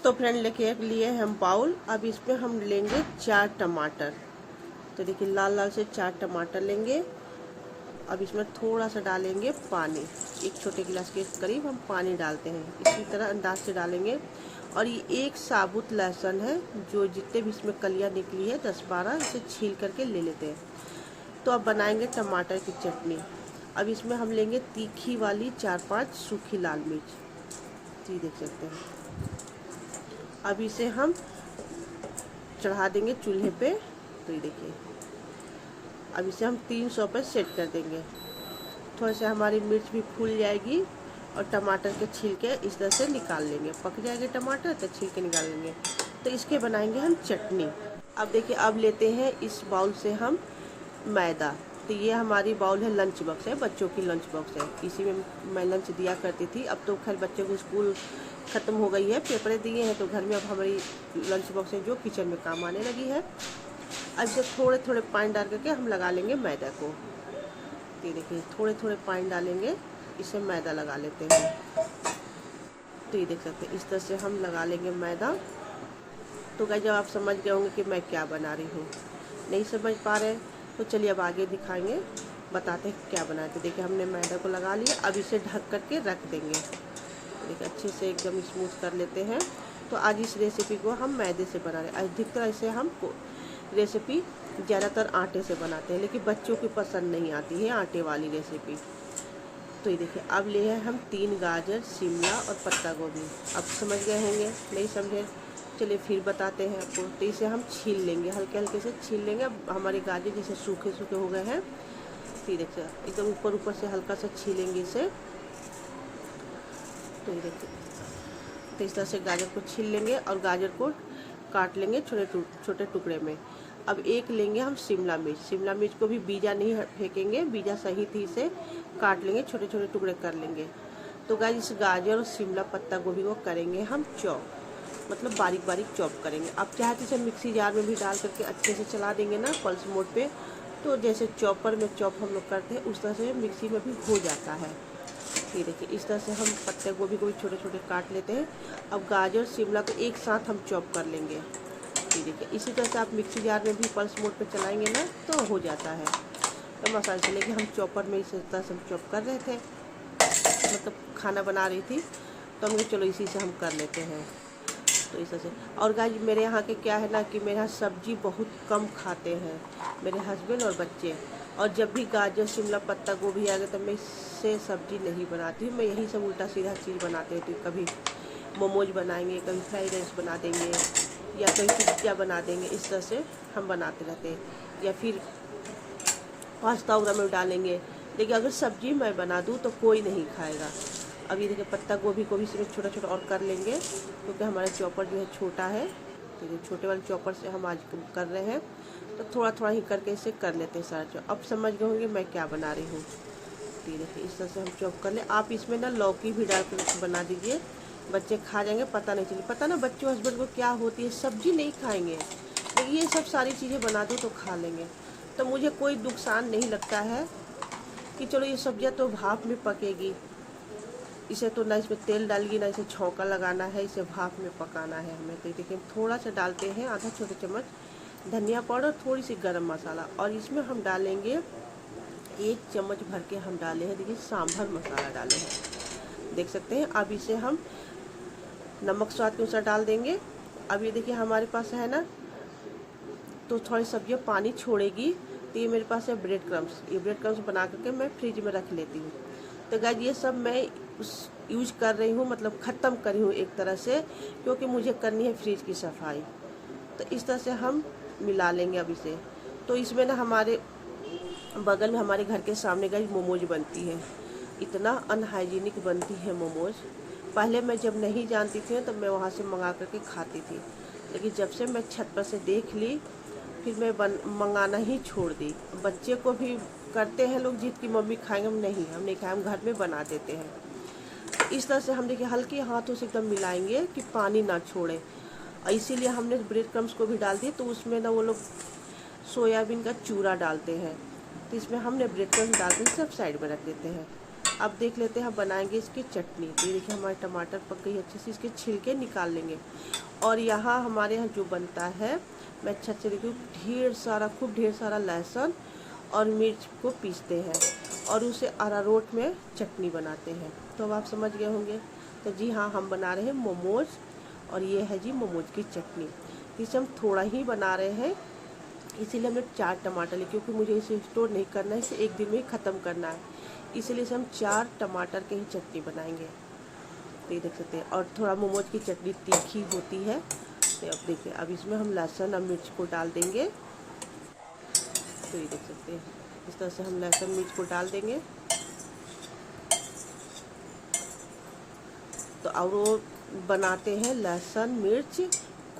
तो फ्रेंड लेके लिए हम बाउल। अब इसमें हम लेंगे 4 टमाटर। तो देखिए लाल लाल से 4 टमाटर लेंगे। अब इसमें थोड़ा सा डालेंगे पानी, एक छोटे गिलास के करीब हम पानी डालते हैं। इसी तरह अंदाज से डालेंगे। और ये एक साबुत लहसुन है, जो जितने भी इसमें कलियाँ निकली है 10-12, इसे छील करके ले लेते हैं। तो अब बनाएंगे टमाटर की चटनी। अब इसमें हम लेंगे तीखी वाली 4-5 सूखी लाल मिर्च, ये देख सकते हैं। अब इसे हम चढ़ा देंगे चूल्हे पे। तो ये देखिए, अब इसे हम 300 पे सेट कर देंगे। थोड़ा सा हमारी मिर्च भी फूल जाएगी और टमाटर के छिलके इस तरह से निकाल लेंगे। पक जाएंगे टमाटर तो छिलके निकाल लेंगे। तो इसके बनाएंगे हम चटनी। अब देखिए, अब लेते हैं इस बाउल से हम मैदा। तो ये हमारी बाउल है, लंच बॉक्स है, बच्चों की लंच बॉक्स है। इसी में मैं लंच दिया करती थी। अब तो खैर बच्चों को स्कूल ख़त्म हो गई है, पेपरें दिए हैं, तो घर में अब हमारी लंच बॉक्स है जो किचन में काम आने लगी है। अब इसे थोड़े थोड़े पानी डाल करके हम लगा लेंगे मैदा को। ये देखिए, थोड़े थोड़े पानी डालेंगे, इसे मैदा लगा लेते हैं। तो ये देख सकते हैं, इस तरह से हम लगा लेंगे मैदा। तो गाइस, जब आप समझ गए होंगे कि मैं क्या बना रही हूँ, नहीं समझ पा रहे तो चलिए अब आगे दिखाएंगे, बताते हैं क्या बनाए। तो देखिए, हमने मैदा को लगा लिया। अब इसे ढक करके रख देंगे। देखिए, अच्छे से एकदम स्मूथ कर लेते हैं। तो आज इस रेसिपी को हम मैदे से बना रहे हैं। अधिकतर ऐसे हम रेसिपी ज़्यादातर आटे से बनाते हैं, लेकिन बच्चों की पसंद नहीं आती है आटे वाली रेसिपी। तो ये देखिए, अब लिए हैं हम 3 गाजर, शिमला और पत्ता गोभी। अब समझ गए होंगे, नहीं समझे चलिए फिर बताते हैं आपको। तो इसे हम छील लेंगे, हल्के हल्के से छील लेंगे। अब हमारे गाजर जैसे सूखे सूखे हो गए हैं, तो देखिए एकदम ऊपर ऊपर से हल्का सा छीलेंगे इसे। तो ये देखिए, तो इस तरह से गाजर को छील लेंगे और गाजर को काट लेंगे छोटे छोटे टुकड़े में। अब एक लेंगे हम शिमला मिर्च। शिमला मिर्च को भी बीजा नहीं फेंकेंगे, बीजा सही थी, इसे काट लेंगे, छोटे छोटे टुकड़े कर लेंगे। तो गाइस, इस गाजर और शिमला पत्ता गोभी को करेंगे हम चॉप, मतलब बारीक बारीक चॉप करेंगे। आप चाहे तो इसे मिक्सी जार में भी डाल करके अच्छे से चला देंगे ना पल्स मोड पे, तो जैसे चॉपर में चॉप हम लोग करते हैं उस तरह से मिक्सी में भी हो जाता है। ये देखिए, इस तरह से हम पत्ते गोभी को भी छोटे छोटे काट लेते हैं। अब गाजर शिमला को एक साथ हम चॉप कर लेंगे। ये देखिए, इसी तरह से आप मिक्सी जार में भी पल्स मोड पे चलाएंगे ना तो हो जाता है। तो मसाला चलेगी, हम चॉपर में इस तरह से हम चॉप कर रहे थे, मतलब खाना बना रही थी, तो हमने चलो इसी से हम कर लेते हैं। तो इस तरह से। और गाइस, मेरे यहाँ के क्या है ना कि मेरे यहाँ सब्जी बहुत कम खाते हैं मेरे हस्बैंड और बच्चे। और जब भी गाजर शिमला पत्ता गोभी आ गए तो मैं इससे सब्जी नहीं बनाती हूँ। मैं यही सब उल्टा सीधा चीज़ बनाते रहती हूँ। कभी मोमोज बनाएंगे, कभी फ्राइड राइस बना देंगे, या कभी पिज्ज़ा बना देंगे। इस तरह से हम बनाते रहते हैं, या फिर पास्ता वगैरह में डालेंगे। लेकिन अगर सब्जी मैं बना दूँ तो कोई नहीं खाएगा। अब ये देखिए, पत्ता गोभी को भी इसमें छोटा छोटा और कर लेंगे, क्योंकि हमारा चॉपर जो है छोटा है। तो ये छोटे वाले चॉपर से हम आज कर रहे हैं, तो थोड़ा थोड़ा ही करके इसे कर लेते हैं सारा चॉप। अब समझ गए होंगे मैं क्या बना रही हूँ। तो ये देखिए, इस तरह से हम चॉप कर लें। आप इसमें ना लौकी भी डाल कर बना दीजिए, बच्चे खा जाएंगे, पता नहीं चले। पता ना बच्चों हस्बैंड को क्या होती है, सब्जी नहीं खाएंगे, लेकिन ये सब सारी चीज़ें बना दो तो खा लेंगे। तो मुझे कोई नुकसान नहीं लगता है कि चलो ये सब्जियाँ तो भाप में पकेगी, इसे तो ना इसमें तेल डालेगी ना इसे छौंका लगाना है, इसे भाप में पकाना है हमें। तो देखिए, थोड़ा सा डालते हैं, आधा छोटे चम्मच धनिया पाउडर, थोड़ी सी गरम मसाला, और इसमें हम डालेंगे 1 चम्मच भर के हम डाले हैं, देखिए सांभर मसाला डाले हैं, देख सकते हैं। अब इसे हम नमक स्वाद के अनुसार डाल देंगे। अब ये देखिए, हमारे पास है ना, तो थोड़ी सब्जियाँ पानी छोड़ेगी। तो ये मेरे पास है ब्रेड क्रम्स, ये ब्रेड क्रम्स बना करके मैं फ्रिज में रख लेती हूँ। तो गाइस, ये सब मैं यूज कर रही हूँ, मतलब ख़त्म करी हूँ एक तरह से, क्योंकि मुझे करनी है फ्रिज की सफाई। तो इस तरह से हम मिला लेंगे अब इसे। तो इसमें ना हमारे बगल में, हमारे घर के सामने गाइस मोमोज बनती है, इतना अनहाइजीनिक बनती है मोमोज। पहले मैं जब नहीं जानती थी तो मैं वहाँ से मंगा करके खाती थी, लेकिन जब से मैं छत पर से देख ली फिर मैं मंगाना ही छोड़ दी। बच्चे को भी करते हैं लोग जिद की मम्मी खाएंगे, हम नहीं खाए, हम घर में बना देते हैं। इस तरह से हम देखिए हल्के हाथों से एकदम मिलाएंगे कि पानी ना छोड़े। इसीलिए हमने ब्रेड क्रम्स को भी डाल दिए। तो उसमें ना वो लोग सोयाबीन का चूरा डालते हैं, तो इसमें हमने ब्रेड क्रम्स डाल के सब साइड में रख देते हैं। अब देख लेते हैं हम बनाएंगे इसकी चटनी। तो ये देखिए हमारे टमाटर पक गई अच्छे से, इसके छिलके निकाल लेंगे। और यहाँ हमारे यहाँ जो बनता है, मैं अच्छा से देखिए खूब ढेर सारा लहसुन और मिर्च को पीसते हैं और उसे अरारोट में चटनी बनाते हैं। तो अब आप समझ गए होंगे। तो जी हाँ, हम बना रहे हैं मोमोज, और ये है जी मोमोज की चटनी। तो इसे हम थोड़ा ही बना रहे हैं, इसीलिए हमने 4 टमाटर लिए, क्योंकि मुझे इसे स्टोर नहीं करना है, इसे एक दिन में ही ख़त्म करना है। इसीलिए से हम 4 टमाटर की ही चटनी बनाएंगे। तो ये देख सकते हैं। और थोड़ा मोमोज की चटनी तीखी होती है। तो अब देखिए, अब इसमें हम लहसुन और मिर्च को डाल देंगे। तो ये देख सकते हैं, इस तरह से हम लहसुन मिर्च को डाल देंगे। तो और वो बनाते हैं लहसुन मिर्च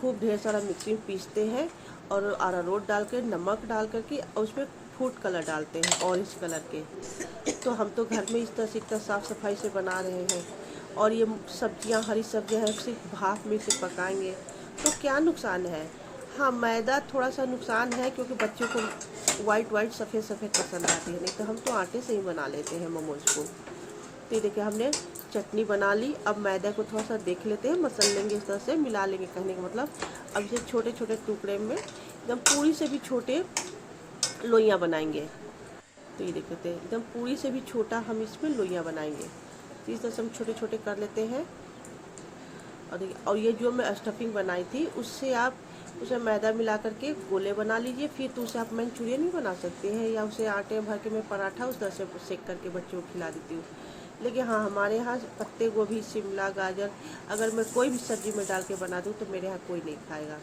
खूब ढेर सारा मिक्सी में पीसते हैं, और अरारोट डाल कर, नमक डाल करके, और उसमें फूड कलर डालते हैं ऑरेंज कलर के। तो हम तो घर में इस तरह से इतना साफ़ सफाई से बना रहे हैं। और ये सब्जियां, हरी सब्जियां हैं, सिर्फ भाप में से पकाएंगे तो क्या नुकसान है। हाँ, मैदा थोड़ा सा नुकसान है, क्योंकि बच्चों को वाइट सफ़ेद सफ़ेद पसंद आती है, नहीं तो हम तो आटे से ही बना लेते हैं मोमोज को। तो ये देखिए हमने चटनी बना ली। अब मैदा को थोड़ा सा देख लेते हैं, मसल लेंगे, इस तरह से मिला लेंगे, कहने का मतलब। अब इसे छोटे छोटे टुकड़े में, एकदम पूरी से भी छोटे लोइयाँ बनाएंगे। तो ये देख लेते हैं, एकदम पूरी से भी छोटा हम इसमें लोइयाँ बनाएंगे। तो इस तरह से हम छोटे छोटे कर लेते हैं। और देखिए, और ये जो मैं स्टफिंग बनाई थी, उससे आप उसमें मैदा मिला करके गोले बना लीजिए। फिर तो उसे आप मंचूरियन भी बना सकते हैं, या उसे आटे भर के मैं पराठा उस तरह से सेक करके बच्चों को खिला देती हूँ। लेकिन हाँ, हमारे यहाँ पत्ते गोभी, शिमला, गाजर, अगर मैं कोई भी सब्ज़ी में डाल के बना दूँ तो मेरे यहाँ कोई नहीं खाएगा।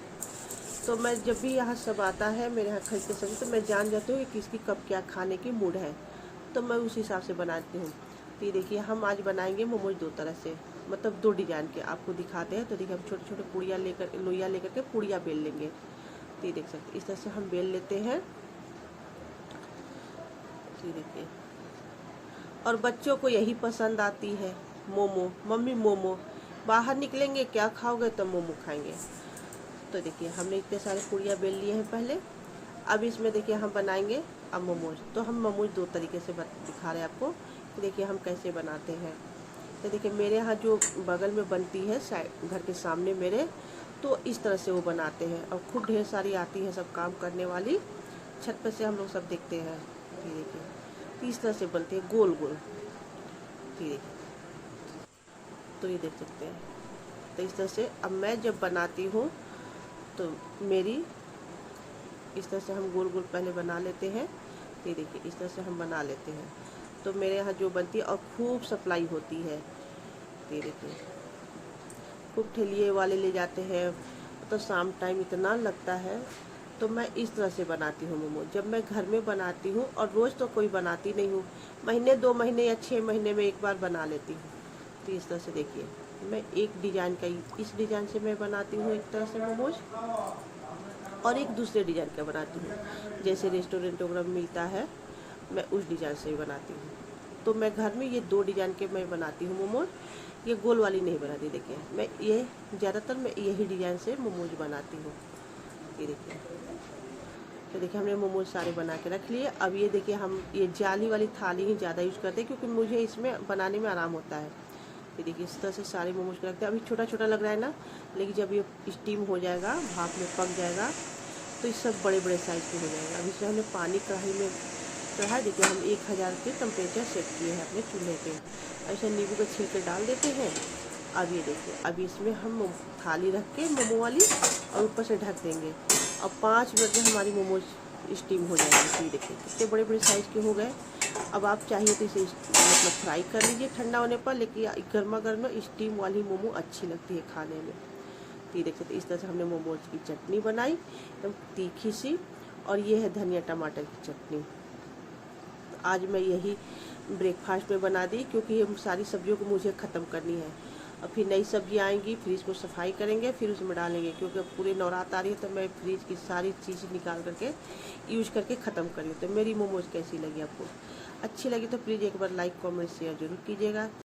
तो मैं जब भी यहाँ सब आता है मेरे यहाँ खरीदते सब्ज़ी, तो मैं जान जाती हूँ कि किसकी कब क्या खाने की मूड है, तो मैं उस हिसाब से बनाती हूँ। तो ये देखिए, हम आज बनाएंगे मोमोज 2 तरह से, मतलब 2 डिज़ाइन के आपको दिखाते हैं। तो देखिए, हम छोटे छोटे लोइयाँ लेकर के पूड़ियाँ बेल लेंगे। तो ये देख सकते हैं, इस तरह से हम बेल लेते हैं। तो ये देखिए, और बच्चों को यही पसंद आती है, मोमो। मम्मी मोमो, बाहर निकलेंगे क्या खाओगे, तो मोमो खाएंगे। तो देखिए, हमने इतने सारे पूड़ियाँ बेल लिए हैं पहले। अब इसमें देखिए हम बनाएंगे अब मोमोज। तो हम मोमोज 2 तरीके से दिखा रहे हैं आपको। तो देखिए हम कैसे बनाते हैं। तो देखिए, मेरे यहाँ जो बगल में बनती है साइड घर के सामने मेरे, तो इस तरह से वो बनाते हैं, और खूब ढेर सारी आती हैं सब काम करने वाली, छत पर से हम लोग सब देखते हैं। ये देखिए, तो इस तरह से बनते हैं गोल गोल। ठीक, तो ये देख सकते हैं। तो इस तरह से अब मैं जब बनाती हूँ तो मेरी इस तरह से हम गोल गोल पहले बना लेते हैं। ये देखिए, इस तरह से हम बना लेते हैं। तो मेरे यहाँ जो बनती है, और खूब सप्लाई होती है। ये देखिए, खूब ठेलिए वाले ले जाते हैं, तो शाम टाइम इतना लगता है। तो मैं इस तरह से बनाती हूँ मोमो, जब मैं घर में बनाती हूँ। और रोज़ तो कोई बनाती नहीं हूँ, महीने 2 महीने या 6 महीने में एक बार बना लेती हूँ। तो इस तरह से देखिए, मैं एक डिज़ाइन का, इस डिज़ाइन से मैं बनाती हूँ एक तरह से मोमोज, और एक दूसरे डिज़ाइन का बनाती हूँ, जैसे रेस्टोरेंट वगैरह में मिलता है, मैं उस डिज़ाइन से ही बनाती हूँ। तो मैं घर में ये 2 डिज़ाइन के मैं बनाती हूँ मोमोज, ये गोल वाली नहीं बनाती। देखिए, मैं ये ज़्यादातर मैं यही डिज़ाइन से मोमोज बनाती हूँ। ये देखिए, तो देखिए हमने मोमोज सारे बना के रख लिए। अब ये देखिए, हम ये जाली वाली थाली ही ज़्यादा यूज़ करते हैं, क्योंकि मुझे इसमें बनाने में आराम होता है। ये देखिए, इस तरह से सारे मोमोज के रखते हैं। अभी छोटा छोटा लग रहा है ना, लेकिन जब ये स्टीम हो जाएगा, भाप में पक जाएगा, तो ये सब बड़े बड़े साइज़ के हो जाएगा। अब इसमें हमने पानी कढ़ाई में चढ़ा, देखिए हम 1000 के टेम्परेचर सेट किए हैं अपने चूल्हे पे। ऐसे नींबू के छिलके डाल देते हैं। अब ये देखिए, अब इसमें हम थाली रख के मोमो वाली, और ऊपर से ढक देंगे, और 5 मिनट में हमारी मोमोज स्टीम हो जाएगी। ये देखिए, कितने बड़े बड़े साइज़ के हो गए। अब आप चाहिए तो इसे मतलब फ्राई कर लीजिए ठंडा होने पर, लेकिन गर्मा गर्म स्टीम वाली मोमो अच्छी लगती है खाने में। तो ये देख सकते, इस तरह से हमने मोमोज की चटनी बनाई, एकदम तीखी सी, और ये है धनिया टमाटर की चटनी। तो आज मैं यही ब्रेकफास्ट में बना दी, क्योंकि ये सारी सब्जियों को मुझे ख़त्म करनी है। और फिर नई सब्जी आएंगी, फ्रिज को सफाई करेंगे, फिर उसमें डालेंगे, क्योंकि अब पूरे नवरात्र आ रही है, तो मैं फ्रिज की सारी चीज़ निकाल करके यूज करके ख़त्म करी। तो मेरी मोमोज कैसी लगी आपको? अच्छी लगी तो प्लीज़ एक बार लाइक कमेंट शेयर जरूर कीजिएगा।